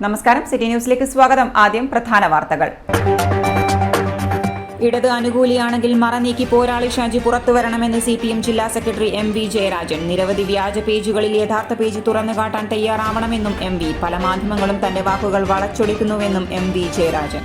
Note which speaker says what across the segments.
Speaker 1: നമസ്കാരം, സിറ്റി ന്യൂസിലേക്ക് സ്വാഗതം. ആദ്യം പ്രധാന വാർത്തകൾ. ഇടത് അനുകൂലിയാണെങ്കിൽ മറനീക്കി പോരാളി ഷാജി പുറത്തുവരണമെന്ന് CPM ജില്ലാ സെക്രട്ടറി MV ജയരാജൻ. നിരവധി വ്യാജ പേജുകളിൽ യഥാർത്ഥ പേജ് തുറന്നുകാട്ടാൻ തയ്യാറാവണമെന്നും MV. പല മാധ്യമങ്ങളും തന്റെ വാക്കുകൾ വളച്ചൊടിക്കുന്നുവെന്നും MV ജയരാജൻ.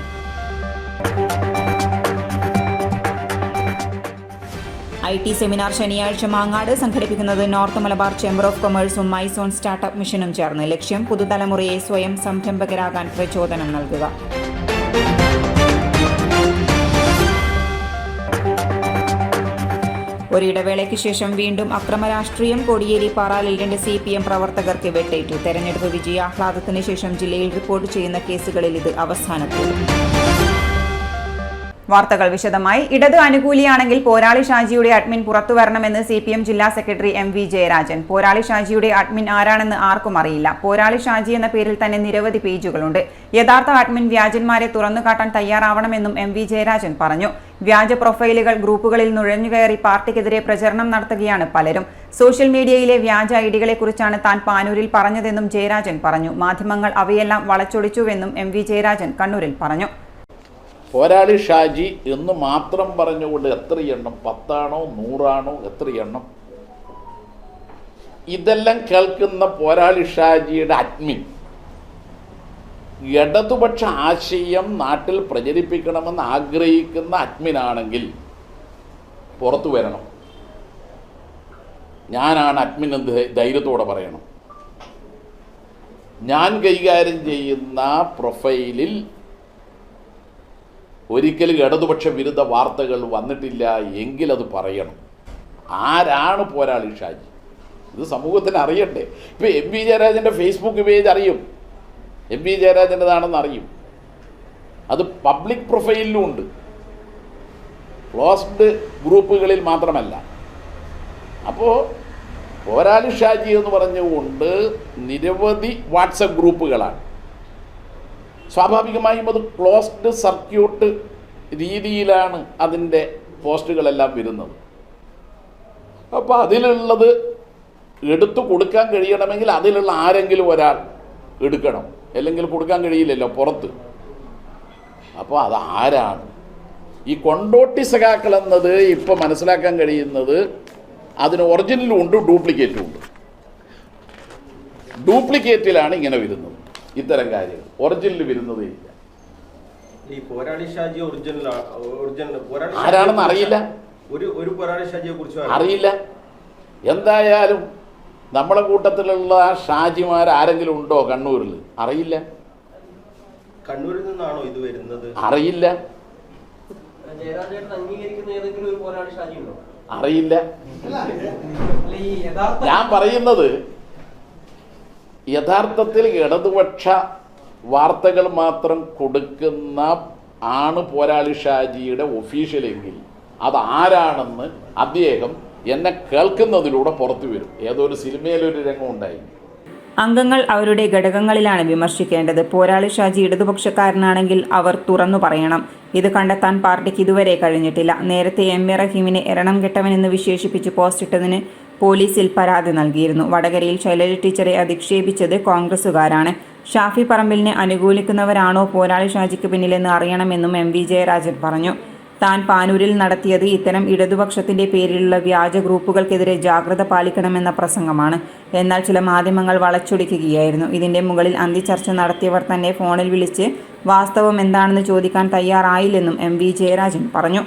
Speaker 1: IT സെമിനാർ ശനിയാഴ്ച മാങ്ങാട് സംഘടിപ്പിക്കുന്നത് നോർത്ത് മലബാർ ചേംബർ ഓഫ് കൊമേഴ്സും മൈസോൺ സ്റ്റാർട്ടപ്പ് മിഷനും ചേർന്ന്. ലക്ഷ്യം പുതുതലമുറയെ സ്വയം സംരംഭകരാകാൻ പ്രചോദനം നൽകുക. ഒരിടവേളയ്ക്ക് ശേഷം വീണ്ടും അക്രമരാഷ്ട്രീയം. കോടിയേരി പാറാലിൽ 2 CPM പ്രവർത്തകർക്ക് വെട്ടേറ്റു. തെരഞ്ഞെടുപ്പ് വിജയാഹ്ലാദത്തിന് ശേഷം ജില്ലയിൽ റിപ്പോർട്ട് ചെയ്യുന്ന കേസുകളിൽ ഇത് അവസാനത്തേത്. വാർത്തകൾ വിശദമായി. ഇടത് അനുകൂലിയാണെങ്കിൽ പോരാളി ഷാജിയുടെ അഡ്മിൻ പുറത്തുവരണമെന്ന് CPM ജില്ലാ സെക്രട്ടറി MV ജയരാജൻ. പോരാളി ഷാജിയുടെ അഡ്മിൻ ആരാണെന്ന് ആർക്കും അറിയില്ല. പോരാളി ഷാജി എന്ന പേരിൽ തന്നെ നിരവധി പേജുകളുണ്ട്. യഥാർത്ഥ അഡ്മിൻ വ്യാജന്മാരെ തുറന്നുകാട്ടാൻ തയ്യാറാവണമെന്നും MV ജയരാജൻ പറഞ്ഞു. വ്യാജ പ്രൊഫൈലുകൾ ഗ്രൂപ്പുകളിൽ നുഴഞ്ഞുകയറി പാർട്ടിക്കെതിരെ പ്രചരണം നടത്തുകയാണ് പലരും. സോഷ്യൽ മീഡിയയിലെ വ്യാജ ഐഡികളെക്കുറിച്ചാണ് താൻ പാനൂരിൽ പറഞ്ഞതെന്നും ജയരാജൻ പറഞ്ഞു. മാധ്യമങ്ങൾ അവയെല്ലാം വളച്ചൊടിച്ചുവെന്നും MV ജയരാജൻ കണ്ണൂരിൽ പറഞ്ഞു.
Speaker 2: പോരാളി ഷാജി എന്ന് മാത്രം പറഞ്ഞുകൊണ്ട് എത്ര എണ്ണം, 10 ആണോ 100 ആണോ, എത്ര എണ്ണം? ഇതെല്ലാം കേൾക്കുന്ന പോരാളി ഷാജിയുടെ അഡ്മിൻ ഇടതുപക്ഷ ആശയം നാട്ടിൽ പ്രചരിപ്പിക്കണമെന്ന് ആഗ്രഹിക്കുന്ന അഡ്മിനാണെങ്കിൽ പുറത്തു വരണം. ഞാനാണ് അഡ്മിൻ എന്ന് ധൈര്യത്തോടെ പറയണം. ഞാൻ കൈകാര്യം ചെയ്യുന്ന പ്രൊഫൈലിൽ ഒരിക്കലും ഇടതുപക്ഷ വിരുദ്ധ വാർത്തകൾ വന്നിട്ടില്ല എങ്കിൽ അത് പറയണം. ആരാണ് പോരാളി ഷാജി? ഇത് സമൂഹത്തിന് അറിയട്ടെ. ഇപ്പോൾ MV ജയരാജൻ്റെ ഫേസ്ബുക്ക് പേജ് അറിയും, MV ജയരാജൻ്റെതാണെന്ന് അറിയും. അത് പബ്ലിക് പ്രൊഫൈലിലും ഉണ്ട്, ക്ലോസ്ഡ് ഗ്രൂപ്പുകളിൽ മാത്രമല്ല. അപ്പോൾ പോരാളി ഷാജി എന്ന് പറഞ്ഞുകൊണ്ട് നിരവധി വാട്സപ്പ് ഗ്രൂപ്പുകളാണ്. സ്വാഭാവികമായും അത് ക്ലോസ്ഡ് സർക്യൂട്ട് രീതിയിലാണ് അതിൻ്റെ പോസ്റ്റുകളെല്ലാം വരുന്നത്. അപ്പോൾ അതിലുള്ളത് എടുത്തു കൊടുക്കാൻ കഴിയണമെങ്കിൽ അതിലുള്ള ആരെങ്കിലും ഒരാൾ എടുക്കണം, അല്ലെങ്കിൽ കൊടുക്കാൻ കഴിയില്ലല്ലോ പുറത്ത്. അപ്പോൾ അത് ആരാണ്? ഈ കൊണ്ടോട്ടി സഖാക്കൾ എന്നത് ഇപ്പോൾ മനസ്സിലാക്കാൻ കഴിയുന്നത് അതിന് ഒറിജിനലും ഉണ്ട്, ഡ്യൂപ്ലിക്കേറ്റും ഉണ്ട്. ഡ്യൂപ്ലിക്കേറ്റിലാണ് ഇങ്ങനെ വരുന്നത് ഇത്തരം കാര്യങ്ങൾ, ഒറിജിനൽ വരുന്നതേ ഇല്ല.
Speaker 3: ഈ പോരാളി ഷാജി ഒറിജിനൽ
Speaker 2: ആരാണെന്ന് അറിയില്ല,
Speaker 3: ഒരു പോരാളി ഷാജിയെ കുറിച്ച്
Speaker 2: അറിയില്ല. എന്തായാലും നമ്മളെ കൂട്ടത്തിലുള്ള ഷാജിമാർ ആരെങ്കിലും ഉണ്ടോ കണ്ണൂരിൽ? അറിയില്ല.
Speaker 3: കണ്ണൂരിൽ നിന്നാണോ ഇത് വരുന്നത്?
Speaker 2: അറിയില്ല. അറിയില്ല. ഞാൻ പറയുന്നത് യഥാർത്ഥത്തിൽ ഇടതുപക്ഷ വാർത്തകൾ മാത്രം കൊടുക്കുന്ന ആണ് പോരാളി ഷാജിയുടെ ഒഫീഷ്യലെങ്കിൽ അത് ആരാണെന്ന് അദ്ദേഹം എന്നെ കേൾക്കുന്നതിലൂടെ പുറത്തു വരും. ഏതോ ഒരു സിനിമയിലൊരു രംഗം ഉണ്ടായി.
Speaker 1: അംഗങ്ങൾ അവരുടെ ഘടകങ്ങളിലാണ് വിമർശിക്കേണ്ടത്. പോരാളി ഷാജി ഇടതുപക്ഷക്കാരനാണെങ്കിൽ അവർ തുറന്നു പറയണം. ഇത് കണ്ടെത്താൻ പാർട്ടിക്ക് ഇതുവരെ കഴിഞ്ഞിട്ടില്ല. നേരത്തെ MA റഹീമിനെ എരണം കെട്ടവനെന്ന് വിശേഷിപ്പിച്ച് പോസ്റ്റിട്ടതിന് പോലീസിൽ പരാതി നൽകിയിരുന്നു. വടകരയിൽ ശൈലജ ടീച്ചറെ അധിക്ഷേപിച്ചത് കോൺഗ്രസുകാരാണ്. ഷാഫി പറമ്പിലിനെ അനുകൂലിക്കുന്നവരാണോ പോരാളി ഷാജിക്ക് പിന്നിലെന്ന് അറിയണമെന്നും MV ജയരാജൻ പറഞ്ഞു. താൻ പാനൂരിൽ നടത്തിയത് ഇത്തരം ഇടതുപക്ഷത്തിന്റെ പേരിലുള്ള വ്യാജ ഗ്രൂപ്പുകൾക്കെതിരെ ജാഗ്രത പാലിക്കണമെന്ന പ്രസംഗമാണ്. എന്നാൽ ചില മാധ്യമങ്ങൾ വളച്ചൊടിക്കുകയായിരുന്നു. ഇതിന്റെ മുകളിൽ അന്തിച്ചർച്ച നടത്തിയവർ തന്നെ ഫോണിൽ വിളിച്ച് വാസ്തവം എന്താണെന്ന് ചോദിക്കാൻ തയ്യാറായില്ലെന്നും MV ജയരാജൻ പറഞ്ഞു.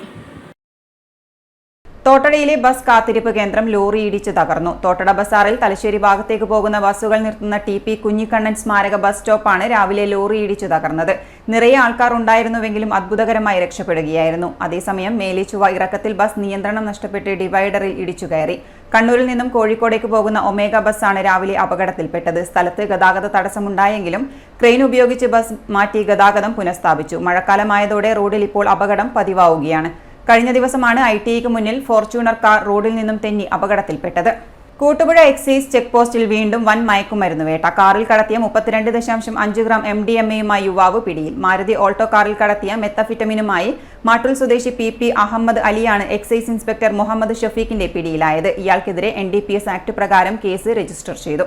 Speaker 1: തോട്ടടയിലെ ബസ് കാത്തിരിപ്പ് കേന്ദ്രം ലോറി ഇടിച്ച് തകർന്നു. തോട്ടട ബസാറിൽ തലശ്ശേരി ഭാഗത്തേക്ക് പോകുന്ന ബസ്സുകൾ നിർത്തുന്ന TP കുഞ്ഞിക്കണ്ണൻ സ്മാരക ബസ് സ്റ്റോപ്പാണ് രാവിലെ ലോറി ഇടിച്ചു തകർന്നത്. നിറയെ ആൾക്കാർ ഉണ്ടായിരുന്നുവെങ്കിലും അത്ഭുതകരമായി രക്ഷപ്പെടുകയായിരുന്നു. അതേസമയം മേലിച്ചുവ ഇറക്കത്തിൽ ബസ് നിയന്ത്രണം നഷ്ടപ്പെട്ട് ഡിവൈഡറിൽ ഇടിച്ചു കയറി. കണ്ണൂരിൽ നിന്നും കോഴിക്കോടേക്ക് പോകുന്ന ഒമേഗ ബസ്സാണ് രാവിലെ അപകടത്തിൽപ്പെട്ടത്. സ്ഥലത്ത് ഗതാഗത തടസ്സമുണ്ടായെങ്കിലും ക്രെയിൻ ഉപയോഗിച്ച് ബസ് മാറ്റി ഗതാഗതം പുനഃസ്ഥാപിച്ചു. മഴക്കാലമായതോടെ റോഡിൽ ഇപ്പോൾ അപകടം പതിവാവുകയാണ്. കഴിഞ്ഞ ദിവസമാണ് ITIക്ക് മുന്നിൽ ഫോർച്യൂണർ കാർ റോഡിൽ നിന്നും തെന്നി അപകടത്തിൽപ്പെട്ടത്. കൂട്ടുപുഴ എക്സൈസ് ചെക്ക് പോസ്റ്റിൽ വീണ്ടും വൻ മയക്കുമരുന്ന് വേട്ട. കാറിൽ കടത്തിയ 32.5 ഗ്രാം MDMA-യുമായി യുവാവ് പിടിയിൽ. മാരുതി ഓൾട്ടോ കാറിൽ കടത്തിയ മെത്തഫിറ്റമിനുമായി മാട്ടൂൽ സ്വദേശി PP അഹമ്മദ് അലിയാണ് എക്സൈസ് ഇൻസ്പെക്ടർ മുഹമ്മദ് ഷഫീഖിന്റെ പിടിയിലായത്. ഇയാൾക്കെതിരെ NDPS ആക്ട് പ്രകാരം കേസ് രജിസ്റ്റർ ചെയ്തു.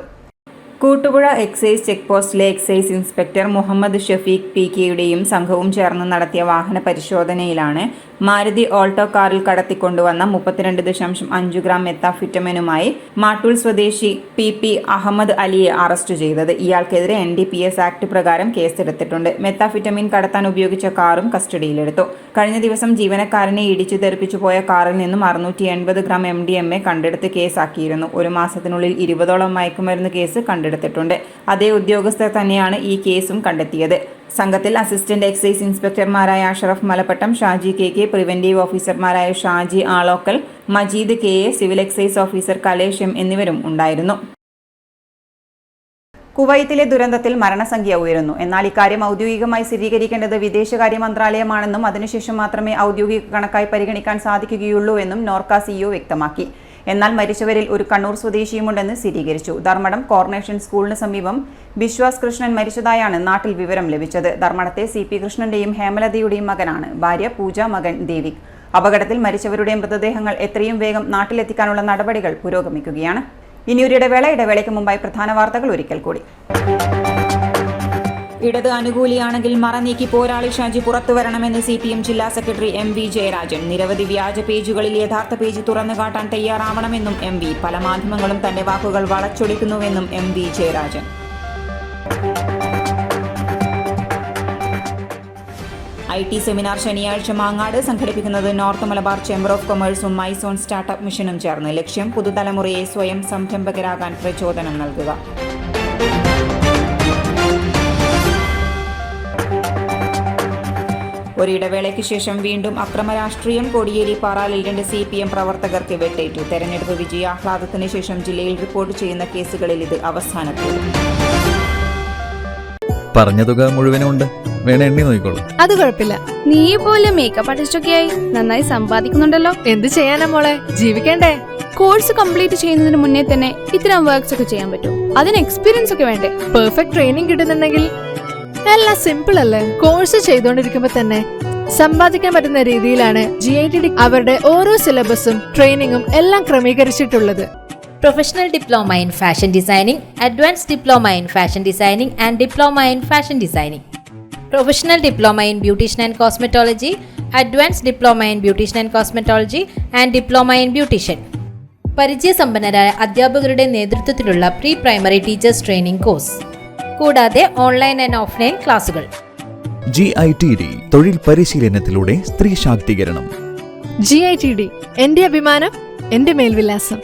Speaker 1: കൂട്ടുപുഴ എക്സൈസ് ചെക്ക് പോസ്റ്റിലെ എക്സൈസ് ഇൻസ്പെക്ടർ മുഹമ്മദ് ഷഫീഖ് PK-യുടെയും സംഘവും ചേർന്ന് നടത്തിയ വാഹന പരിശോധനയിലാണ് മാരുതി ഓൾട്ടോ കാറിൽ കടത്തിക്കൊണ്ടുവന്ന 32.5 ഗ്രാം മെത്താഫിറ്റമിനുമായി മാട്ടൂൽ സ്വദേശി PP അഹമ്മദ് അലിയെ അറസ്റ്റ് ചെയ്തത്. ഇയാൾക്കെതിരെ NDPS ആക്ട് പ്രകാരം കേസെടുത്തിട്ടുണ്ട്. മെത്താഫിറ്റമിൻ കടത്താൻ ഉപയോഗിച്ച കാറും കസ്റ്റഡിയിലെടുത്തു. കഴിഞ്ഞ ദിവസം ജീവനക്കാരനെ ഇടിച്ചു തെറിപ്പിച്ചു പോയ കാറിൽ നിന്നും 680 ഗ്രാം MDMA കണ്ടെടുത്ത് കേസാക്കിയിരുന്നു. ഒരു മാസത്തിനുള്ളിൽ 20ഓളം മയക്കുമരുന്ന് കേസ് കണ്ടെടുത്തിട്ടുണ്ട്. അതേ ഉദ്യോഗസ്ഥർ തന്നെയാണ് ഈ കേസും കണ്ടെത്തിയത്. സംഘത്തിൽ അസിസ്റ്റന്റ് എക്സൈസ് ഇൻസ്പെക്ടർമാരായ അഷറഫ് മലപ്പട്ടം, ഷാജി KK, പ്രിവന്റീവ് ഓഫീസർമാരായ Shaji Alokkal, Majeed KA, civil excise officer Kalesh M എന്നിവരും ഉണ്ടായിരുന്നു. കുവൈത്തിലെ ദുരന്തത്തിൽ മരണസംഖ്യ ഉയരുന്നു. എന്നാൽ ഇക്കാര്യം ഔദ്യോഗികമായി സ്ഥിരീകരിക്കേണ്ടത് വിദേശകാര്യ മന്ത്രാലയമാണെന്നും അതിനുശേഷം മാത്രമേ ഔദ്യോഗിക കണക്കായി പരിഗണിക്കാൻ സാധിക്കുകയുള്ളൂ എന്നും നോർക്ക CEO വ്യക്തമാക്കി. എന്നാൽ മരിച്ചവരിൽ ഒരു കണ്ണൂർ സ്വദേശിയുമുണ്ടെന്ന് സ്ഥിരീകരിച്ചു. ധർമ്മടം കോർണേഷൻ സ്കൂളിന് സമീപം ബിശ്വാസ് കൃഷ്ണൻ മരിച്ചതായാണ് നാട്ടിൽ വിവരം ലഭിച്ചത്. ധർമ്മടത്തെ CP കൃഷ്ണന്റെയും ഹേമലതയുടെയും മകനാണ്. ഭാര്യ പൂജ, മകൻ ദേവിക്. അപകടത്തിൽ മരിച്ചവരുടെ മൃതദേഹങ്ങൾ എത്രയും വേഗം നാട്ടിലെത്തിക്കാനുള്ള നടപടികൾ പുരോഗമിക്കുകയാണ്. ഇനിയൊരു ഇടവേളയ്ക്ക് മുമ്പായി പ്രധാന വാർത്തകൾ ഒരിക്കൽ കൂടി. ഇടത് അനുകൂലിയാണെങ്കിൽ മറനീക്കി പോരാളി ഷാജി പുറത്തുവരണമെന്ന് CPM ജില്ലാ സെക്രട്ടറി MV ജയരാജൻ. നിരവധി വ്യാജ പേജുകളിൽ യഥാർത്ഥ പേജ് തുറന്നു കാട്ടാൻ തയ്യാറാവണമെന്നും MV. പല മാധ്യമങ്ങളും തന്റെ വാക്കുകൾ വളച്ചൊടിക്കുന്നുവെന്നും MV ജയരാജൻ. IT സെമിനാർ ശനിയാഴ്ച മാങ്ങാട് സംഘടിപ്പിക്കുന്നത് നോർത്ത് മലബാർ ചേംബർ ഓഫ് കൊമേഴ്സും മൈസോൺ സ്റ്റാർട്ടപ്പ് മിഷനും ചേർന്ന്. ലക്ഷ്യം പുതുതലമുറയെ സ്വയം സംരംഭകരാകാൻ പ്രചോദനം നൽകുക. ഒരിടവേളയ്ക്ക് ശേഷം വീണ്ടും അക്രമരാഷ്ട്രീയം. കോടിയേരി പാറാലിൽ 2 CPM പ്രവർത്തകർക്ക് വെട്ടേറ്റു. തെരഞ്ഞെടുപ്പ് വിജയാഹ്ലാദത്തിന് ശേഷം ജില്ലയിൽ റിപ്പോർട്ട് ചെയ്യുന്ന കേസുകളിൽ ഇത് അവസാനത്തേത്.
Speaker 4: പറഞ്ഞ തുക മുഴുവനും ഉണ്ട്, വേണേ എണ്ണി നോക്കിക്കോളൂ.
Speaker 5: അത് കുഴപ്പമില്ല. നീ പോലെ മേക്കപ്പ് ആർട്ടിസ്റ്റൊക്കെ ആയി നന്നായി സമ്പാദിക്കുന്നുണ്ടല്ലോ.
Speaker 6: എന്ത് ചെയ്യാനാ മോളെ, ജീവിക്കണ്ടേ?
Speaker 5: കോഴ്സ് കംപ്ലീറ്റ് ചെയ്യുന്നതിന് മുന്നേ തന്നെ ഇത്തരം വർക്ക്സ് ഒക്കെ ചെയ്യാൻ പറ്റും. അതിന് എക്സ്പീരിയൻസ് ഒക്കെ വേണ്ടേ?
Speaker 6: പെർഫെക്റ്റ് ട്രെയിനിങ് കിട്ടുന്നുണ്ടെങ്കിൽ എല്ലാം സിമ്പിൾ അല്ലേ? കോഴ്സ് ചെയ്തുകൊണ്ടിരിക്കുമ്പോ തന്നെ സമ്പാദിക്കാൻ പറ്റുന്ന രീതിയിലാണ് GITD അവരുടെ ഓരോ സിലബസും ട്രെയിനിങ്ങും എല്ലാം ക്രമീകരിച്ചിട്ടുള്ളത്.
Speaker 7: Professional Diploma in Fashion Designing, Advanced Diploma in Fashion Designing and Diploma in Fashion Designing. Professional Diploma in Beautician and Cosmetology, Advanced Diploma in Beautician and Cosmetology and Diploma in Beautician. പരിചയസമ്പന്നരായ അധ്യാപകരുടെ നേതൃത്വത്തിലുള്ള pre primary teachers training course, കൂടാതെ online and offline ക്ലാസുകൾ.
Speaker 4: GITD തൊഴിൽ പരിശീലനത്തിലൂടെ സ്ത്രീ ശാക്തീകരണം.
Speaker 6: GITD എന്റെ അഭിമാനം, എന്റെ മേൽവിലാസം.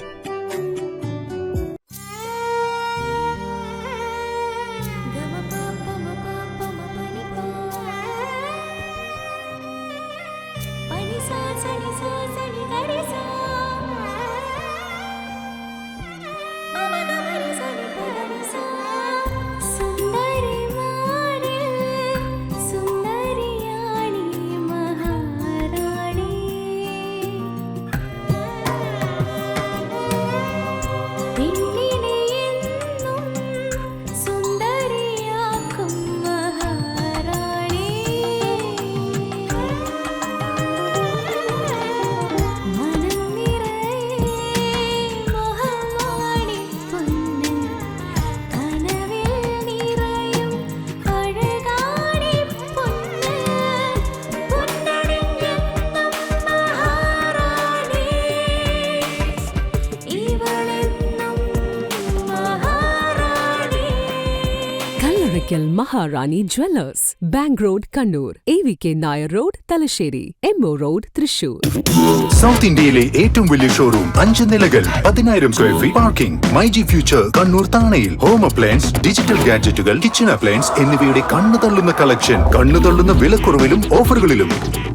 Speaker 8: Maharani Jewellers, Bank Road, Kannur, AVK Nair Road, Talasheri, MO Road, Thrissur.
Speaker 9: South ഇന്ത്യയിലെ ഏറ്റവും വലിയ ഷോറൂം, 5 നിലകൾ, 10,000 square feet parking. MyG future Kannur താണയിൽ. ഹോം അപ്ലയൻസ്, ഡിജിറ്റൽ ഗാഡ്ജറ്റുകൾ, കിച്ചൺ അപ്ലയൻസ് എന്നിവയുടെ കണ്ണു തള്ളുന്ന കളക്ഷൻ, കണ്ണു തള്ളുന്ന വിലക്കുറവിലും ഓഫറുകളിലും.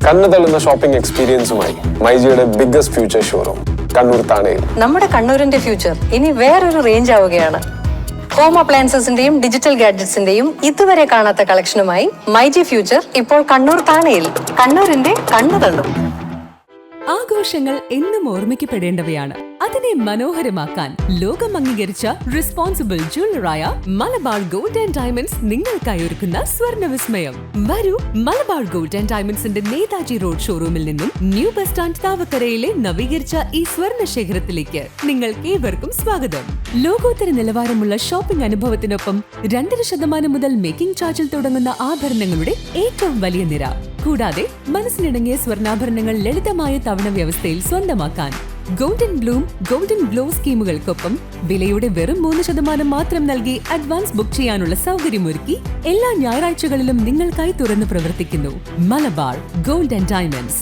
Speaker 10: കണ്ണു തള്ളുന്ന ഷോപ്പിംഗ് എക്സ്പീരിയൻസുമായി മൈജിയുടെ ബിഗ്ഗസ്റ്റ് ഫ്യൂച്ചർ ഷോറൂം കണ്ണൂർ താണയിൽ.
Speaker 11: നമ്മുടെ കണ്ണൂരിന്റെ ഫ്യൂച്ചർ ഇനി വേറൊരു റേഞ്ച് ആവുകയാണ്. ഹോം അപ്ലയൻസസിന്റെയും ഡിജിറ്റൽ ഗാഡ്ജറ്റ്സിന്റെയും ഇതുവരെ കാണാത്ത കളക്ഷനുമായി മൈജി ഫ്യൂച്ചർ ഇപ്പോൾ കണ്ണൂർ താണയിൽ. കണ്ണൂരിന്റെ കണ്ണു തള്ളും.
Speaker 8: ആഘോഷങ്ങൾ എന്നും ഓർമ്മിക്കപ്പെടേണ്ടവയാണ്. അതിനെ മനോഹരമാക്കാൻ ലോകം അംഗീകരിച്ച റെസ്പോൺസിബിൾ ജ്വല്ലറായ മലബാർ ഗോൾഡ് ആൻഡ് ഡയമണ്ട്സ് നിങ്ങൾക്കായി ഒരുക്കുന്ന സ്വർണ്ണ വിസ്മയം. വരൂ, മലബാർ ഗോൾഡ് ആൻഡ് ഡയമണ്ട്സിന്റെ നേതാജി റോഡ് ഷോറൂമിൽ നിന്നും ന്യൂ ബസ് സ്റ്റാൻഡ് താവക്കരയിലെ നവീകരിച്ച ഈ സ്വർണ്ണ ശേഖരത്തിലേക്ക് നിങ്ങൾക്ക് ഏവർക്കും സ്വാഗതം. ലോകോത്തര നിലവാരമുള്ള ഷോപ്പിംഗ് അനുഭവത്തിനൊപ്പം 2% മുതൽ മേക്കിംഗ് ചാർജിൽ തുടങ്ങുന്ന ആഭരണങ്ങളുടെ ഏറ്റവും വലിയ നിര. കൂടാതെ മനസ്സിനിണങ്ങിയ സ്വർണ്ണാഭരണങ്ങൾ ലളിതമായ തവണ വ്യവസ്ഥയിൽ സ്വന്തമാക്കാൻ ഗോൾഡൻ ബ്ലൂം, ഗോൾഡൻ ഗ്ലോ സ്കീമുകൾക്കൊപ്പം വിലയുടെ വെറും 3% മാത്രം നൽകി അഡ്വാൻസ് ബുക്ക് ചെയ്യാനുള്ള സൗകര്യമൊരുക്കി എല്ലാ ഞായറാഴ്ചകളിലും നിങ്ങൾക്കായി തുറന്നു പ്രവർത്തിക്കുന്നു മലബാർ ഗോൾഡ് ആൻഡ് ഡയമണ്ട്സ്.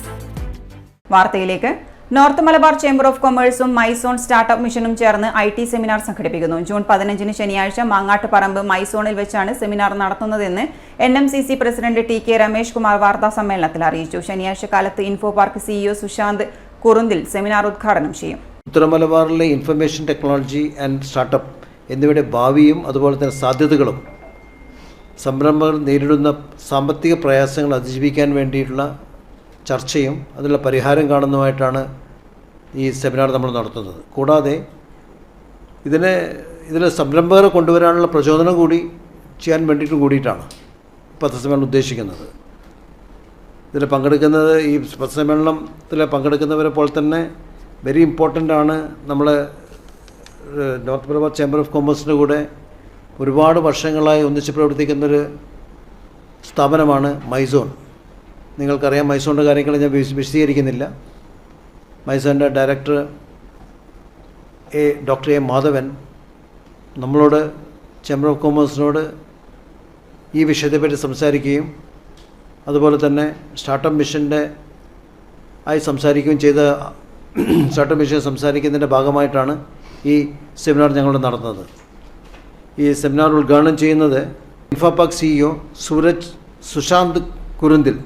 Speaker 1: വാർത്തയിലേക്ക്. നോർത്ത് മലബാർ ചേംബർ ഓഫ് കൊമേഴ്സും മൈസോൺ സ്റ്റാർട്ടപ്പ് മിഷനും ചേർന്ന് IT സെമിനാർ സംഘടിപ്പിക്കുന്നു. ജൂൺ 15 ശനിയാഴ്ച മാങ്ങാട്ടുപറമ്പ് മൈസോണിൽ വെച്ചാണ് സെമിനാർ നടത്തുന്നതെന്ന് NMCC president TK Ramesh Kumar വാർത്താ സമ്മേളനത്തിൽ അറിയിച്ചു. ശനിയാഴ്ച കാലത്ത് info park CEO Sushant Kurunthil seminar ഉദ്ഘാടനം ചെയ്യും.
Speaker 12: ഉത്തര മലബാറിലെ ഇൻഫർമേഷൻ ടെക്നോളജി ആൻഡ് സ്റ്റാർട്ടപ്പ് എന്നിവയുടെ ഭാവിയും അതുപോലെ തന്നെ സാധ്യതകളും സംരംഭകർ നേരിടുന്ന സാമ്പത്തിക പ്രയാസങ്ങൾ അതിജീവിക്കാൻ വേണ്ടിയിട്ടുള്ള ചർച്ചയും അതിനുള്ള പരിഹാരം കാണുന്നതുമായിട്ടാണ് ഈ സെമിനാർ നമ്മൾ നടത്തുന്നത്. കൂടാതെ ഇതിൽ സംരംഭകരെ കൊണ്ടുവരാനുള്ള പ്രചോദനം കൂടി ചെയ്യാൻ വേണ്ടിയിട്ട് കൂടിയിട്ടാണ് പത്രസമ്മേളനം ഉദ്ദേശിക്കുന്നത്. ഇതിൽ പങ്കെടുക്കുന്നത് ഈ പത്രസമ്മേളനത്തിൽ പങ്കെടുക്കുന്നവരെ പോലെ തന്നെ വെരി ഇമ്പോർട്ടൻ്റ് ആണ്. നമ്മൾ നോർത്ത് മലബാർ ചേംബർ ഓഫ് കൊമേഴ്സിൻ്റെ കൂടെ ഒരുപാട് വർഷങ്ങളായി ഒന്നിച്ച് പ്രവർത്തിക്കുന്നൊരു സ്ഥാപനമാണ് മൈസോൺ. നിങ്ങൾക്കറിയാം, മൈസോണിൻ്റെ കാര്യങ്ങൾ ഞാൻ വിശദീകരിക്കുന്നില്ല. മൈസോണിൻ്റെ ഡയറക്ടർ ഡോക്ടർ എ മാധവൻ നമ്മളോട് ചേംബർ ഓഫ് കൊമേഴ്സിനോട് ഈ വിഷയത്തെപ്പറ്റി സംസാരിക്കുകയും അതുപോലെ തന്നെ സ്റ്റാർട്ടപ്പ് മിഷൻ്റെ ആയി സംസാരിക്കുകയും ചെയ്ത സ്റ്റാർട്ടപ്പ് മിഷൻ സംസാരിക്കുന്നതിൻ്റെ ഭാഗമായിട്ടാണ് ഈ സെമിനാർ ഞങ്ങൾ നടത്തുന്നത്. ഈ സെമിനാർ ഉദ്ഘാടനം ചെയ്യുന്നത് ഇൻഫോപാക് CEO സുശാന്ത് കുറുന്തിൽ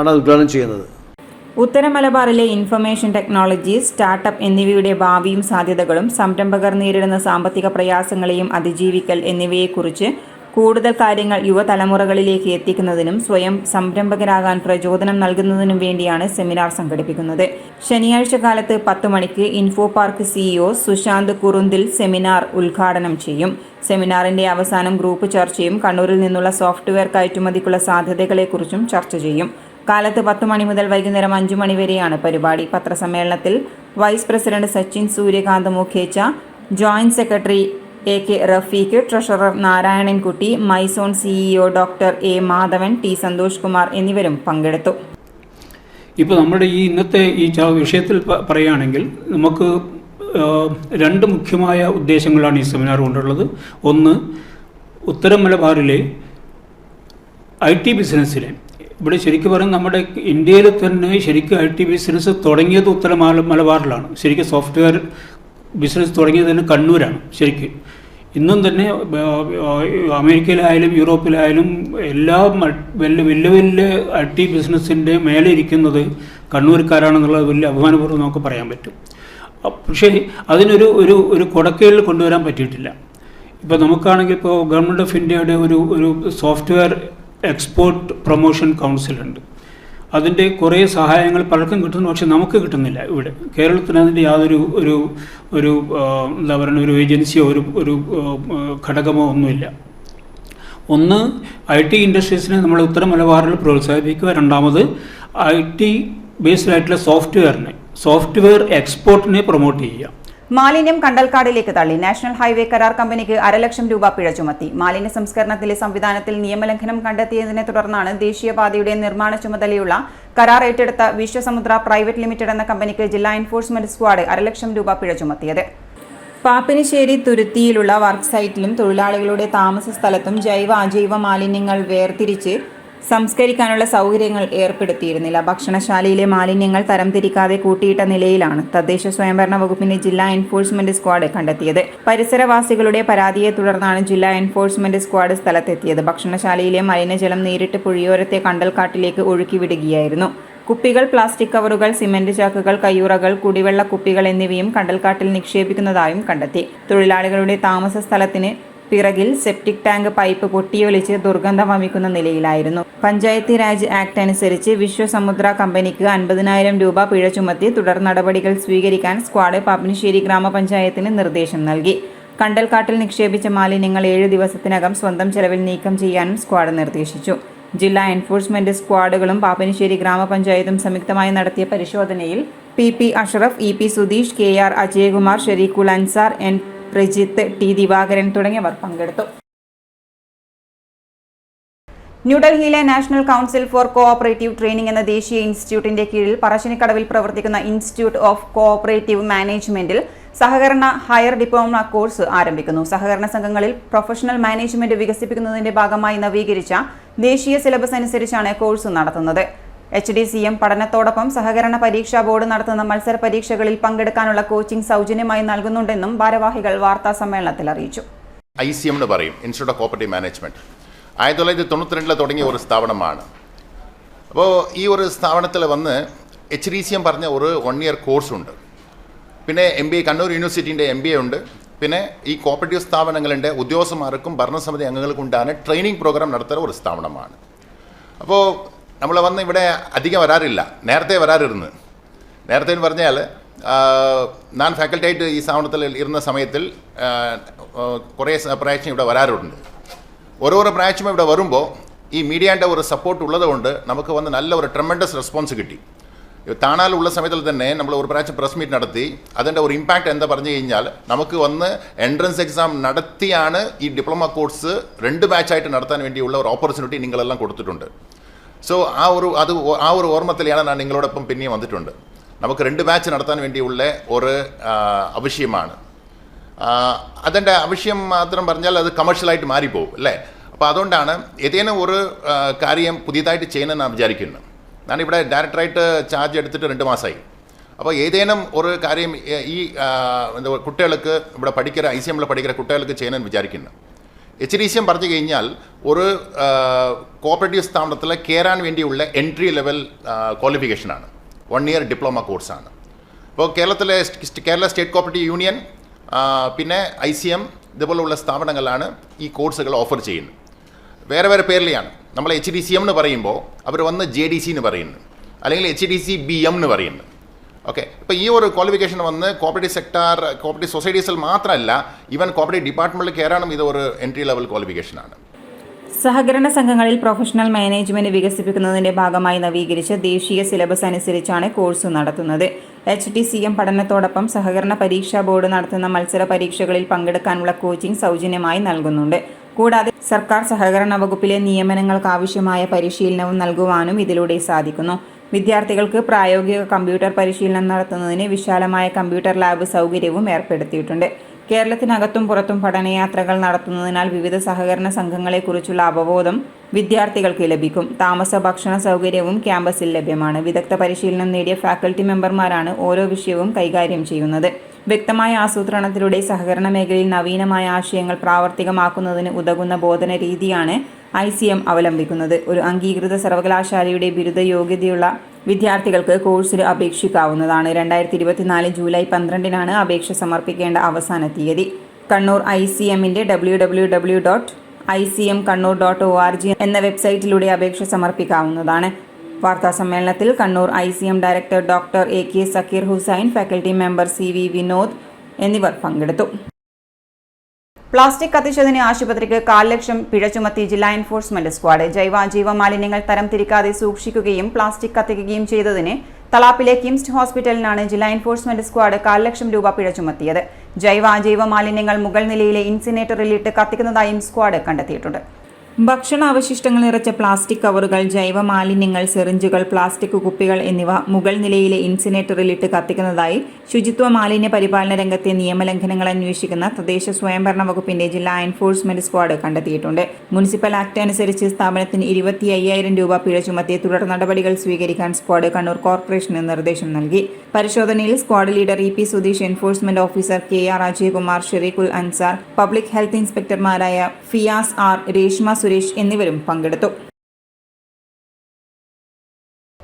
Speaker 12: ആണ് ഉദ്ഘാടനം ചെയ്യുന്നത്.
Speaker 1: ഉത്തര മലബാറിലെ ഇൻഫർമേഷൻ ടെക്നോളജി, സ്റ്റാർട്ടപ്പ് എന്നിവയുടെ ഭാവിയും സാധ്യതകളും സംരംഭകർ നേരിടുന്ന സാമ്പത്തിക പ്രയാസങ്ങളെയും അതിജീവിക്കൽ എന്നിവയെക്കുറിച്ച് കൂടുതൽ കാര്യങ്ങൾ യുവതലമുറകളിലേക്ക് എത്തിക്കുന്നതിനും സ്വയം സംരംഭകരാകാൻ പ്രചോദനം നൽകുന്നതിനും വേണ്ടിയാണ് സെമിനാർ സംഘടിപ്പിക്കുന്നത്. ശനിയാഴ്ച കാലത്ത് 10 മണിക്ക് info park CEO Sushant Kurunthil seminar ഉദ്ഘാടനം ചെയ്യും. സെമിനാറിന്റെ അവസാനം ഗ്രൂപ്പ് ചർച്ചയും കണ്ണൂരിൽ നിന്നുള്ള സോഫ്റ്റ്വെയർ കയറ്റുമതിക്കുള്ള സാധ്യതകളെക്കുറിച്ചും ചർച്ച ചെയ്യും. കാലത്ത് 10 മണി മുതൽ വൈകുന്നേരം 5 മണി വരെയാണ് പരിപാടി. പത്രസമ്മേളനത്തിൽ vice president Sachin Suryakant Mukhecha, joint secretary AK Rafeeq, treasurer Narayanankutty, Myzone CEO doctor A Madhavan, T Santhosh Kumar എന്നിവരും പങ്കെടുത്തു.
Speaker 13: ഇപ്പോൾ നമ്മുടെ ഈ ഇന്നത്തെ ഈ വിഷയത്തിൽ പറയുകയാണെങ്കിൽ നമുക്ക് 2 മുഖ്യമായ ഉദ്ദേശങ്ങളാണ് ഈ സെമിനാർ കൊണ്ടുള്ളത്. ഒന്ന്, ഉത്തര മലബാറിലെ IT ബിസിനസ്സിലെ, ഇവിടെ ശരിക്കും പറഞ്ഞാൽ നമ്മുടെ ഇന്ത്യയിൽ തന്നെ ശരിക്കും IT ബിസിനസ് തുടങ്ങിയത് ഉത്തര മലബാറിലാണ്. ശരിക്കും സോഫ്റ്റ്വെയർ ബിസിനസ് തുടങ്ങിയത് തന്നെ കണ്ണൂരാണ്. ശരിക്കും ഇന്നും തന്നെ അമേരിക്കയിലായാലും യൂറോപ്പിലായാലും എല്ലാ വലിയ വലിയ IT ബിസിനസ്സിൻ്റെ മേലെ ഇരിക്കുന്നത് കണ്ണൂർക്കാരാണെന്നുള്ളത് വലിയ അഭിമാനപൂർവ്വം നമുക്ക് പറയാൻ പറ്റും. പക്ഷേ അതിനൊരു ഒരു ഒരു കൊടക്കീഴിൽ കൊണ്ടുവരാൻ പറ്റിയിട്ടില്ല. ഇപ്പോൾ നമുക്കാണെങ്കിൽ ഇപ്പോൾ ഗവൺമെൻറ് ഓഫ് ഇന്ത്യയുടെ ഒരു സോഫ്റ്റ്വെയർ എക്സ്പോർട്ട് പ്രൊമോഷൻ കൗൺസിലുണ്ട്. അതിൻ്റെ കുറേ സഹായങ്ങൾ പലർക്കും കിട്ടുന്നു, പക്ഷെ നമുക്ക് കിട്ടുന്നില്ല. ഇവിടെ കേരളത്തിന് അതിൻ്റെ യാതൊരു എന്താ പറയുക, ഒരു ഏജൻസിയോ ഒരു ഘടകമോ ഒന്നുമില്ല. ഒന്ന്, IT ഇൻഡസ്ട്രീസിനെ നമ്മൾ ഉത്തര മലബാറിൽ പ്രോത്സാഹിപ്പിക്കുക. രണ്ടാമത് IT ബേസ്ഡ് ആയിട്ടുള്ള സോഫ്റ്റ്വെയർ എക്സ്പോർട്ടിനെ പ്രൊമോട്ട് ചെയ്യുക.
Speaker 1: മാലിന്യം കണ്ടൽക്കാടിലേക്ക് തള്ളി. നാഷണൽ ഹൈവേ കരാർ കമ്പനിക്ക് 5 ലക്ഷം രൂപ പിഴ ചുമത്തി. മാലിന്യ സംസ്കരണത്തിലെ സംവിധാനത്തിൽ നിയമലംഘനം കണ്ടെത്തിയതിനെ തുടർന്നാണ് ദേശീയപാതയുടെ നിർമ്മാണ ചുമതലയുള്ള കരാർ ഏറ്റെടുത്ത വിശ്വസമുദ്ര പ്രൈവറ്റ് ലിമിറ്റഡ് എന്ന കമ്പനിക്ക് ജില്ലാ എൻഫോഴ്സ്മെന്റ് സ്ക്വാഡ് 5 ലക്ഷം രൂപ പിഴ ചുമത്തിയത്. പാപ്പിനിശ്ശേരി തുരുത്തിയിലുള്ള വർക്ക് സൈറ്റിലും തൊഴിലാളികളുടെ താമസ സ്ഥലത്തും ജൈവ അജൈവ മാലിന്യങ്ങൾ വേർതിരിച്ച് സംസ്കരിക്കാനുള്ള സൗകര്യങ്ങൾ ഏർപ്പെടുത്തിയിരുന്നില്ല. ഭക്ഷണശാലയിലെ മാലിന്യങ്ങൾ തരംതിരിക്കാതെ കൂട്ടിയിട്ട നിലയിലാണ് തദ്ദേശ സ്വയംഭരണ വകുപ്പിന്റെ ജില്ലാ എൻഫോഴ്സ്മെന്റ് സ്ക്വാഡ് കണ്ടെത്തിയത്. പരിസരവാസികളുടെ പരാതിയെ തുടർന്നാണ് ജില്ലാ എൻഫോഴ്സ്മെന്റ് സ്ക്വാഡ് സ്ഥലത്തെത്തിയത്. ഭക്ഷണശാലയിലെ മലിനജലം നേരിട്ട് പുഴയോരത്തെ കണ്ടൽക്കാട്ടിലേക്ക് ഒഴുക്കിവിടുകയായിരുന്നു. കുപ്പികൾ, പ്ലാസ്റ്റിക് കവറുകൾ, സിമന്റ് ചാക്കുകൾ, കയ്യുറകൾ, കുടിവെള്ള കുപ്പികൾ എന്നിവയും കണ്ടൽക്കാട്ടിൽ നിക്ഷേപിക്കുന്നതായും കണ്ടെത്തി. തൊഴിലാളികളുടെ താമസ സ്ഥലത്തിന് പിറകിൽ സെപ്റ്റിക് ടാങ്ക് പൈപ്പ് പൊട്ടിയൊലിച്ച് ദുർഗന്ധം വമിക്കുന്ന നിലയിലായിരുന്നു. പഞ്ചായത്ത് രാജ് ആക്ട് അനുസരിച്ച് വിശ്വസമുദ്ര കമ്പനിക്ക് 50,000 രൂപ പിഴ ചുമത്തി തുടർ നടപടികൾ സ്വീകരിക്കാൻ സ്ക്വാഡ് പാപ്പിനിശ്ശേരി ഗ്രാമപഞ്ചായത്തിന് നിർദ്ദേശം നൽകി. കണ്ടൽക്കാട്ടിൽ നിക്ഷേപിച്ച മാലിന്യങ്ങൾ 7 ദിവസത്തിനകം സ്വന്തം ചെലവിൽ നീക്കം ചെയ്യാനും സ്ക്വാഡ് നിർദ്ദേശിച്ചു. ജില്ലാ എൻഫോഴ്സ്മെന്റ് സ്ക്വാഡുകളും പാപ്പിനിശ്ശേരി ഗ്രാമപഞ്ചായത്തും സംയുക്തമായി നടത്തിയ പരിശോധനയിൽ PP Ashraf, EP Sudheesh, KR Ajayakumar, Shareequl Ansar, N Prajith, T Divakaran തുടങ്ങിയവർ പങ്കെടുത്തു. ന്യൂഡൽഹിയിലെ national council for cooperative training എന്ന ദേശീയ ഇൻസ്റ്റിറ്റ്യൂട്ടിന്റെ കീഴിൽ പറശ്ശിനിക്കടവിൽ പ്രവർത്തിക്കുന്ന ഇൻസ്റ്റിറ്റ്യൂട്ട് ഓഫ് കോഓപ്പറേറ്റീവ് മാനേജ്മെന്റിൽ സഹകരണ ഹയർ ഡിപ്ലോമ കോഴ്സ് ആരംഭിക്കുന്നു. സഹകരണ സംഘങ്ങളിൽ പ്രൊഫഷണൽ മാനേജ്മെന്റ് വികസിപ്പിക്കുന്നതിന്റെ ഭാഗമായി നവീകരിച്ച ദേശീയ സിലബസ് അനുസരിച്ചാണ് കോഴ്സ് നടത്തുന്നത്. HDCM പഠനത്തോടൊപ്പം സഹകരണ പരീക്ഷാ ബോർഡ് നടത്തുന്ന മത്സര പരീക്ഷകളിൽ പങ്കെടുക്കാനുള്ള കോച്ചിംഗ് സൗജന്യമായി നൽകുന്നുണ്ടെന്നും ഭാരവാഹികൾ വാർത്താ സമ്മേളനത്തിൽ അറിയിച്ചു.
Speaker 14: ICM എന്ന് പറയും, ഇൻസ്റ്റിറ്റ്യൂട്ട് ഓഫ് കോഓപ്പറേറ്റീവ് മാനേജ്മെന്റ്. 1992 തുടങ്ങിയ ഒരു സ്ഥാപനമാണ്. അപ്പോൾ ഈ ഒരു സ്ഥാപനത്തിൽ വന്ന് HDCM പറഞ്ഞ ഒരു 1 ഇയർ കോഴ്സുണ്ട്. പിന്നെ MBA, കണ്ണൂർ യൂണിവേഴ്സിറ്റിൻ്റെ MBA ഉണ്ട്. പിന്നെ ഈ കോഓപ്പറേറ്റീവ് സ്ഥാപനങ്ങളുടെ ഉദ്യോഗസ്ഥന്മാർക്കും ഭരണസമിതി അംഗങ്ങൾക്കുണ്ടാണ് ട്രെയിനിങ് പ്രോഗ്രാം നടത്തുന്ന ഒരു സ്ഥാപനമാണ്. അപ്പോൾ നമ്മൾ വന്ന് ഇവിടെ അധികം വരാറില്ല, നേരത്തെ വരാറിരുന്നു. നേരത്തെ എന്ന് പറഞ്ഞാൽ ഞാൻ ഫാക്കൽറ്റിയായിട്ട് ഈ സ്ഥാപനത്തിൽ ഇരുന്ന സമയത്തിൽ കുറേ പ്രാവശ്യം ഇവിടെ വരാറുണ്ട്. ഓരോരോ പ്രാവശ്യം ഇവിടെ വരുമ്പോൾ ഈ മീഡിയയുടെ ഒരു സപ്പോർട്ട് ഉള്ളതുകൊണ്ട് നമുക്ക് വന്ന് നല്ല ഒരു ട്രെമൻഡസ് റെസ്പോൺസ് കിട്ടി. താണാലുള്ള സമയത്തിൽ തന്നെ നമ്മൾ ഒരു പ്രാവശ്യം പ്രസ് മീറ്റ് നടത്തി. അതിൻ്റെ ഒരു ഇമ്പാക്റ്റ് എന്താ പറഞ്ഞു കഴിഞ്ഞാൽ, നമുക്ക് വന്ന് എൻട്രൻസ് എക്സാം നടത്തിയാണ് ഈ ഡിപ്ലോമ കോഴ്സ് 2 ബാച്ചായിട്ട് നടത്താൻ വേണ്ടിയുള്ള ഒരു ഓപ്പർച്യൂണിറ്റി നിങ്ങളെല്ലാം കൊടുത്തിട്ടുണ്ട്. സോ ആ ഒരു ഓർമ്മത്തിലാണ് ഞാൻ നിങ്ങളോടൊപ്പം പിന്നെയും വന്നിട്ടുണ്ട്. നമുക്ക് 2 ബാച്ച് നടത്താൻ വേണ്ടിയുള്ള ഒരു ആവശ്യമാണ്. അതിൻ്റെ ആവശ്യം മാത്രം പറഞ്ഞാൽ അത് കമേഴ്ഷ്യലായിട്ട് മാറിപ്പോകും അല്ലേ. അപ്പോൾ അതുകൊണ്ടാണ് ഏതെങ്കിലും ഒരു കാര്യം പുതിയതായിട്ട് ചെയ്യണമെന്ന് ഞാൻ വിചാരിക്കുന്നത്. ഞാനിവിടെ ഡയറക്ടറായിട്ട് ചാർജ് എടുത്തിട്ട് 2 മാസമായി. അപ്പോൾ ഏതെങ്കിലും ഒരു കാര്യം ഈ കുട്ടികൾക്ക് ഇവിടെ പഠിക്കുന്ന ICM പഠിക്കുന്ന കുട്ടികൾക്ക് ചെയ്യണമെന്ന് വിചാരിക്കുന്നു. HDCM പറഞ്ഞു കഴിഞ്ഞാൽ ഒരു കോഓപ്പറേറ്റീവ് സ്ഥാപനത്തിൽ കയറാൻ വേണ്ടിയുള്ള എൻട്രി ലെവൽ ക്വാളിഫിക്കേഷനാണ്. 1 ഇയർ ഡിപ്ലോമ കോഴ്സാണ്. അപ്പോൾ കേരള സ്റ്റേറ്റ് കോഓപ്പറേറ്റീവ് യൂണിയൻ പിന്നെ ICM ഇതുപോലുള്ള സ്ഥാപനങ്ങളാണ് ഈ കോഴ്സുകൾ ഓഫർ ചെയ്യുന്നത്. വേറെ വേറെ പേരിലെയാണ്. നമ്മൾ HDCM എന്ന് പറയുമ്പോൾ അവർ വന്ന് JDC എന്ന് പറയുന്നു, അല്ലെങ്കിൽ HDC-BM എന്ന് പറയുന്നു. ഓക്കെ, ഇപ്പോൾ ഈ ഒരു ക്വാളിഫിക്കേഷൻ വന്ന് കോഓപ്പറേറ്റീവ് സെക്ടർ, കോഓപ്പറേറ്റീവ് സൊസൈറ്റീസിൽ മാത്രമല്ല, ഈവൻ കോഓപ്പറേറ്റീവ് ഡിപ്പാർട്ട്മെൻറ്റിൽ കയറാനും ഇത് ഒരു എൻട്രി ലെവൽ ക്വാളിഫിക്കേഷനാണ്.
Speaker 1: സഹകരണ സംഘങ്ങളിൽ പ്രൊഫഷണൽ മാനേജ്മെന്റ് വികസിപ്പിക്കുന്നതിന്റെ ഭാഗമായി നവീകരിച്ച ദേശീയ സിലബസ് അനുസരിച്ചാണ് കോഴ്സ് നടത്തുന്നത്. HDCM പഠനത്തോടൊപ്പം സഹകരണ പരീക്ഷാ ബോർഡ് നടത്തുന്ന മത്സര പരീക്ഷകളിൽ പങ്കെടുക്കാനുള്ള കോച്ചിംഗ് സൗജന്യമായി നൽകുന്നുണ്ട്. കൂടാതെ സർക്കാർ സഹകരണ വകുപ്പിലെ നിയമനങ്ങൾക്കാവശ്യമായ പരിശീലനവും നൽകുവാനും ഇതിലൂടെ സാധിക്കുന്നു. വിദ്യാർത്ഥികൾക്ക് പ്രായോഗിക കമ്പ്യൂട്ടർ പരിശീലനം നടത്തുന്നതിന് വിശാലമായ കമ്പ്യൂട്ടർ ലാബ് സൗകര്യവും ഏർപ്പെടുത്തിയിട്ടുണ്ട്. കേരളത്തിനകത്തും പുറത്തും പഠനയാത്രകൾ നടത്തുന്നതിനാൽ വിവിധ സഹകരണ സംഘങ്ങളെക്കുറിച്ചുള്ള അവബോധം വിദ്യാർത്ഥികൾക്ക് ലഭിക്കും. താമസ ഭക്ഷണ സൗകര്യവും ക്യാമ്പസിൽ ലഭ്യമാണ്. വിദഗ്ധ പരിശീലനം നേടിയ ഫാക്കൽറ്റി മെമ്പർമാരാണ് ഓരോ വിഷയവും കൈകാര്യം ചെയ്യുന്നത്. വ്യക്തമായ ആസൂത്രണത്തിലൂടെ സഹകരണ മേഖലയിൽ നവീനമായ ആശയങ്ങൾ പ്രാവർത്തികമാക്കുന്നതിന് ഉതകുന്ന ബോധന രീതിയാണ് ICM അവലംബിക്കുന്നത്. ഒരു അംഗീകൃത സർവകലാശാലയുടെ ബിരുദ യോഗ്യതയുള്ള വിദ്യാർത്ഥികൾക്ക് കോഴ്സിൽ അപേക്ഷിക്കാവുന്നതാണ്. 2024 ജൂലൈ 12 അപേക്ഷ സമർപ്പിക്കേണ്ട അവസാന തീയതി. കണ്ണൂർ ICMന്റെ www.icmkannur.org എന്ന വെബ്സൈറ്റിലൂടെ അപേക്ഷ സമർപ്പിക്കാവുന്നതാണ്. വാർത്താ സമ്മേളനത്തിൽ Kannur ICM director doctor AK Zakir Hussain, faculty member CV Vinod എന്നിവർ പങ്കെടുത്തു. പ്ലാസ്റ്റിക് കത്തിച്ചതിന് ആശുപത്രിക്ക് 1,00,000 ലക്ഷം പിഴ ചുമത്തി ജില്ലാ എൻഫോഴ്സ്മെന്റ് സ്ക്വാഡ്. ജൈവ മാലിന്യങ്ങൾ തരംതിരിക്കാതെ സൂക്ഷിക്കുകയും പ്ലാസ്റ്റിക് കത്തിക്കുകയും ചെയ്തതിന് തളാപ്പിലെ കിംസ് ഹോസ്പിറ്റലിനാണ് ജില്ലാ എൻഫോഴ്സ്മെന്റ് സ്ക്വാഡ് 1,00,000 ലക്ഷം രൂപ പിഴ ചുമത്തിയത്. ജൈവ മാലിന്യങ്ങൾ മുകൾ നിലയിലെ ഇൻസിനേറ്ററിലിട്ട് കത്തിക്കുന്നതായും സ്ക്വാഡ് കണ്ടെത്തിയിട്ടുണ്ട്. ഭക്ഷണ അവശിഷ്ടങ്ങൾ നിറച്ച പ്ലാസ്റ്റിക് കവറുകൾ, ജൈവ മാലിന്യങ്ങൾ, സിറിഞ്ചുകൾ, പ്ലാസ്റ്റിക് കുപ്പികൾ എന്നിവ മുകൾ നിലയിലെ ഇൻസിനേറ്ററിലിട്ട് കത്തിക്കുന്നതായി ശുചിത്വ മാലിന്യ പരിപാലന രംഗത്തെ നിയമലംഘനങ്ങൾ അന്വേഷിക്കുന്ന തദ്ദേശ സ്വയംഭരണ വകുപ്പിന്റെ ജില്ലാ എൻഫോഴ്സ്മെന്റ് സ്ക്വാഡ് കണ്ടെത്തിയിട്ടുണ്ട്. മുനിസിപ്പൽ ആക്ട് അനുസരിച്ച് സ്ഥാപനത്തിന് 25,000 രൂപ പിഴ ചുമത്തി തുടർ നടപടികൾ സ്വീകരിക്കാൻ സ്ക്വാഡ് കണ്ണൂർ കോർപ്പറേഷന് നിർദ്ദേശം നൽകി. പരിശോധനയിൽ squad leader EP Sudheesh, enforcement officer KR Ajayakumar, Shareequl Ansar, public health ഇൻസ്പെക്ടർമാരായ ഫിയാസ് R, രേഷ്മ സുരേഷ് എന്നിവരും പങ്കെടുത്തു.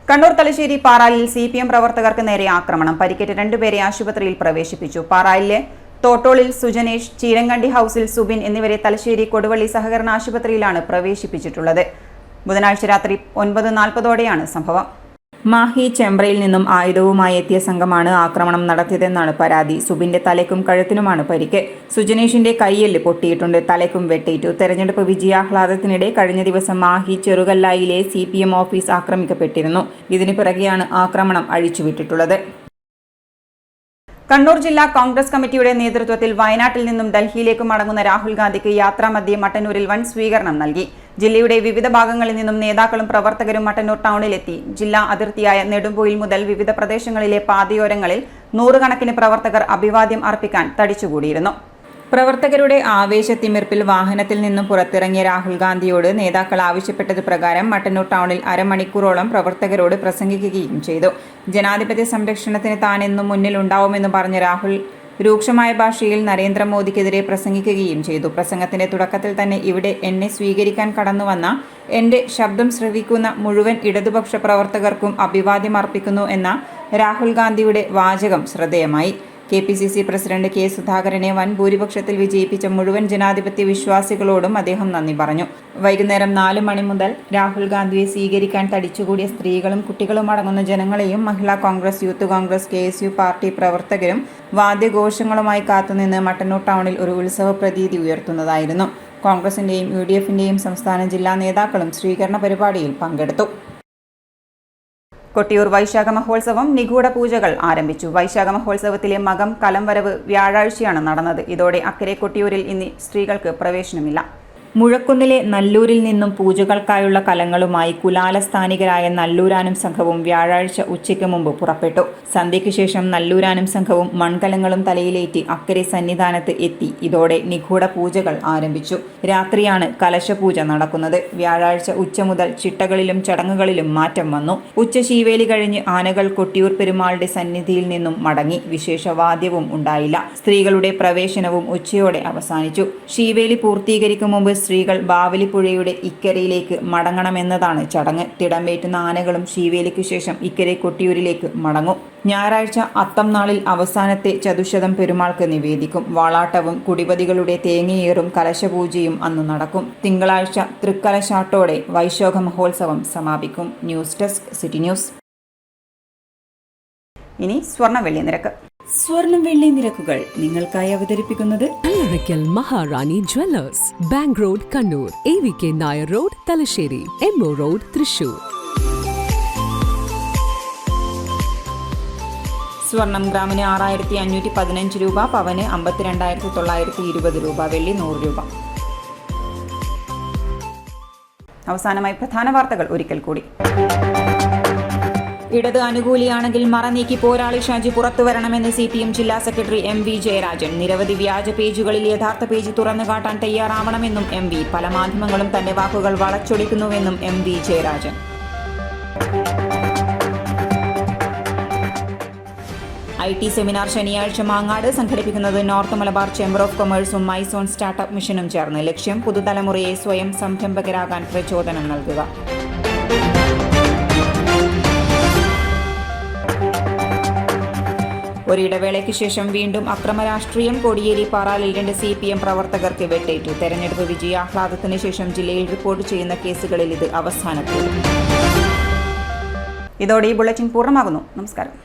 Speaker 1: കണ്ണൂർ തലശ്ശേരി പാറാലിൽ CPM പ്രവർത്തകർക്ക് നേരെ ആക്രമണം. പരിക്കേറ്റ 2 പേരെ ആശുപത്രിയിൽ പ്രവേശിപ്പിച്ചു. പാറാലിലെ തോട്ടോളിൽ സുജനേഷ്, ചീരങ്കണ്ടി ഹൌസിൽ സുബിൻ എന്നിവരെ തലശ്ശേരി കൊടുവള്ളി സഹകരണ ആശുപത്രിയിലാണ് പ്രവേശിപ്പിച്ചിട്ടുള്ളത്. ബുധനാഴ്ച രാത്രി 9:40ഓടെയാണ് സംഭവം. മാഹി ചെമ്പ്രയിൽ നിന്നും ആയുധവുമായി എത്തിയ സംഘമാണ് ആക്രമണം നടത്തിയതെന്നാണ് പരാതി. സുബിന്റെ തലയ്ക്കും കഴുത്തിനുമാണ് പരിക്ക്. സുജനേഷിന്റെ കൈയെല്ല് പൊട്ടിയിട്ടുണ്ട്. തലയ്ക്കും വെട്ടേറ്റു. തെരഞ്ഞെടുപ്പ് വിജയാഹ്ലാദത്തിനിടെ കഴിഞ്ഞ ദിവസം മാഹി ചെറുകല്ലായിലെ CPM ഓഫീസ് ആക്രമിക്കപ്പെട്ടിരുന്നു. ഇതിനു പിറകെയാണ് ആക്രമണം അഴിച്ചുവിട്ടിട്ടുള്ളത്. കണ്ണൂർ ജില്ലാ കോൺഗ്രസ് കമ്മിറ്റിയുടെ നേതൃത്വത്തിൽ വയനാട്ടിൽ നിന്നും ഡൽഹിയിലേക്ക് മടങ്ങുന്ന രാഹുൽ ഗാന്ധിക്ക് യാത്രാമധ്യേ മട്ടന്നൂരിൽ വൻ സ്വീകരണം നൽകി. ജില്ലയുടെ വിവിധ ഭാഗങ്ങളിൽ നിന്നും നേതാക്കളും പ്രവർത്തകരും മട്ടന്നൂർ ടൗണിലെത്തി. ജില്ലാ അതിർത്തിയായ നെടുമ്പൊയിൽ മുതൽ വിവിധ പ്രദേശങ്ങളിലെ പാതയോരങ്ങളിൽ നൂറുകണക്കിന് പ്രവർത്തകർ അഭിവാദ്യം അർപ്പിക്കാൻ തടിച്ചുകൂടിയിരുന്നു. പ്രവർത്തകരുടെ ആവേശത്തിമിർപ്പിൽ വാഹനത്തിൽ നിന്നും പുറത്തിറങ്ങിയ രാഹുൽ ഗാന്ധിയോട് നേതാക്കൾ ആവശ്യപ്പെട്ടത് പ്രകാരം മട്ടന്നൂർ ടൗണിൽ അരമണിക്കൂറോളം പ്രവർത്തകരോട് പ്രസംഗിക്കുകയും ചെയ്തു. ജനാധിപത്യ സംരക്ഷണത്തിന് താൻ എന്നും മുന്നിലുണ്ടാവുമെന്ന് പറഞ്ഞ രാഹുൽ രൂക്ഷമായ ഭാഷയിൽ നരേന്ദ്രമോദിക്കെതിരെ പ്രസംഗിക്കുകയും ചെയ്തു. പ്രസംഗത്തിന്റെ തുടക്കത്തിൽ തന്നെ ഇവിടെ എന്നെ സ്വീകരിക്കാൻ കടന്നുവന്ന എന്റെ ശബ്ദം ശ്രവിക്കുന്ന മുഴുവൻ ഇടതുപക്ഷ പ്രവർത്തകർക്കും അഭിവാദ്യം അർപ്പിക്കുന്നു എന്ന രാഹുൽ ഗാന്ധിയുടെ വാചകം ശ്രദ്ധേയമായി. KPCC president K. സുധാകരനെ വൻ ഭൂരിപക്ഷത്തിൽ വിജയിപ്പിച്ച മുഴുവൻ ജനാധിപത്യ വിശ്വാസികളോടും അദ്ദേഹം നന്ദി പറഞ്ഞു. വൈകുന്നേരം 4 മണി മുതൽ രാഹുൽ ഗാന്ധിയെ സ്വീകരിക്കാൻ തടിച്ചുകൂടിയ സ്ത്രീകളും കുട്ടികളും അടങ്ങുന്ന ജനങ്ങളെയും Mahila Congress, youth Congress, KSU party പ്രവർത്തകരും വാദ്യഘോഷങ്ങളുമായി കാത്തുനിന്ന് മട്ടന്നൂർ ടൗണിൽ ഒരു ഉത്സവ പ്രതീതി ഉയർത്തുന്നതായിരുന്നു. കോൺഗ്രസിന്റെയും UDFന്റെയും സംസ്ഥാന ജില്ലാ നേതാക്കളും സ്വീകരണ പരിപാടിയിൽ പങ്കെടുത്തു. കൊട്ടിയൂർ വൈശാഖ മഹോത്സവം നിഗൂഢ പൂജകൾ ആരംഭിച്ചു. വൈശാഖ മഹോത്സവത്തിലെ മകം കലംവരവ് വ്യാഴാഴ്ചയാണ് നടന്നത്. ഇതോടെ അക്കരെ കൊട്ടിയൂരിൽ ഇനി സ്ത്രീകൾക്ക് പ്രവേശനമില്ല. മുഴക്കുന്നിലെ നല്ലൂരിൽ നിന്നും പൂജകൾക്കായുള്ള കലങ്ങളുമായി കുലാലസ്ഥാനികരായ നല്ലൂരാനും സംഘവും വ്യാഴാഴ്ച ഉച്ചയ്ക്ക് മുമ്പ് പുറപ്പെട്ടു. സന്ധ്യയ്ക്ക് ശേഷം നല്ലൂരാനും സംഘവും മൺകലങ്ങളും തലയിലേറ്റി അക്കരെ സന്നിധാനത്ത് എത്തി. ഇതോടെ നിഗൂഢ പൂജകൾ ആരംഭിച്ചു. രാത്രിയാണ് കലശപൂജ നടക്കുന്നത്. വ്യാഴാഴ്ച ഉച്ച മുതൽ ചിട്ടകളിലും ചടങ്ങുകളിലും മാറ്റം വന്നു. ഉച്ച ശീവേലി കഴിഞ്ഞ് ആനകൾ കൊട്ടിയൂർ പെരുമാളുടെ സന്നിധിയിൽ നിന്നും മടങ്ങി. വിശേഷവാദ്യവും ഉണ്ടായില്ല. സ്ത്രീകളുടെ പ്രവേശനവും ഉച്ചയോടെ അവസാനിച്ചു. ശീവേലി പൂർത്തീകരിക്കും മുമ്പ് സ്ത്രീകൾ ബാവലിപ്പുഴയുടെ ഇക്കരയിലേക്ക് മടങ്ങണമെന്നതാണ് ചടങ്ങ്. തിടമ്പേറ്റുന്ന ആനകളും ശീവേലിക്കു ശേഷം ഇക്കരെ കൊട്ടിയൂരിലേക്ക് മടങ്ങും. ഞായറാഴ്ച അത്തം നാളിൽ അവസാനത്തെ ചതുശതം പെരുമാൾക്ക് നിവേദിക്കും. വാളാട്ടവും കുടിപതികളുടെ തേങ്ങയേറും കലശപൂജയും അന്ന് നടക്കും. തിങ്കളാഴ്ച തൃക്കലശാട്ടോടെ വൈശാഖ മഹോത്സവം സമാപിക്കും. News desk city news. ഇനി സ്വർണ്ണ വെള്ളി നിരക്ക്. സ്വർണം വെള്ളി നിരക്കുകൾ നിങ്ങൾക്കായി അവതരിപ്പിക്കുന്നത്
Speaker 8: Alarikkal Maharani jewellers, bank road Kannur, AVK Nair road Thalassery, MO road Thrissur.
Speaker 1: സ്വർണം ഗ്രാമിന് 6515 രൂപ, പവന് 52,920 രൂപ, വെള്ളി 100 രൂപ. അവസാനമായി പ്രധാന വാർത്തകൾ ഒരിക്കൽ കൂടി. ഇടത് അനുകൂലിയാണെങ്കിൽ മറനീക്കി പോരാളി ഷാജി പുറത്തുവരണമെന്ന് CPM ജില്ലാ സെക്രട്ടറി MV ജയരാജൻ. നിരവധി വ്യാജ പേജുകളിൽ യഥാർത്ഥ പേജ് തുറന്നുകാട്ടാൻ തയ്യാറാവണമെന്നും MV. പല മാധ്യമങ്ങളും തന്റെ വാക്കുകൾ വളച്ചൊടിക്കുന്നുവെന്നും MV ജയരാജൻ. IT സെമിനാർ ശനിയാഴ്ച മാങ്ങാട് സംഘടിപ്പിക്കുന്നത് നോർത്ത് മലബാർ ചേംബർ ഓഫ് കൊമേഴ്സും മൈസോൺ സ്റ്റാർട്ടപ്പ് മിഷനും ചേർന്ന്. ലക്ഷ്യം പുതുതലമുറയെ സ്വയം സംരംഭകരാകാൻ പ്രചോദനം നൽകുക. ഒരിടവേളയ്ക്ക് ശേഷം വീണ്ടും അക്രമരാഷ്ട്രീയം. കോടിയേരി പാറാലിൽ 2 CPM പ്രവർത്തകർക്ക് വെട്ടേറ്റു. തെരഞ്ഞെടുപ്പ് വിജയാഹ്ലാദത്തിന് ശേഷം ജില്ലയിൽ റിപ്പോർട്ട് ചെയ്യുന്ന കേസുകളിൽ ഇത് അവസാനത്തേത്. ഇതോടെ ഈ ബുള്ളറ്റിൻ പൂർണ്ണമാകുന്നു. നമസ്കാരം.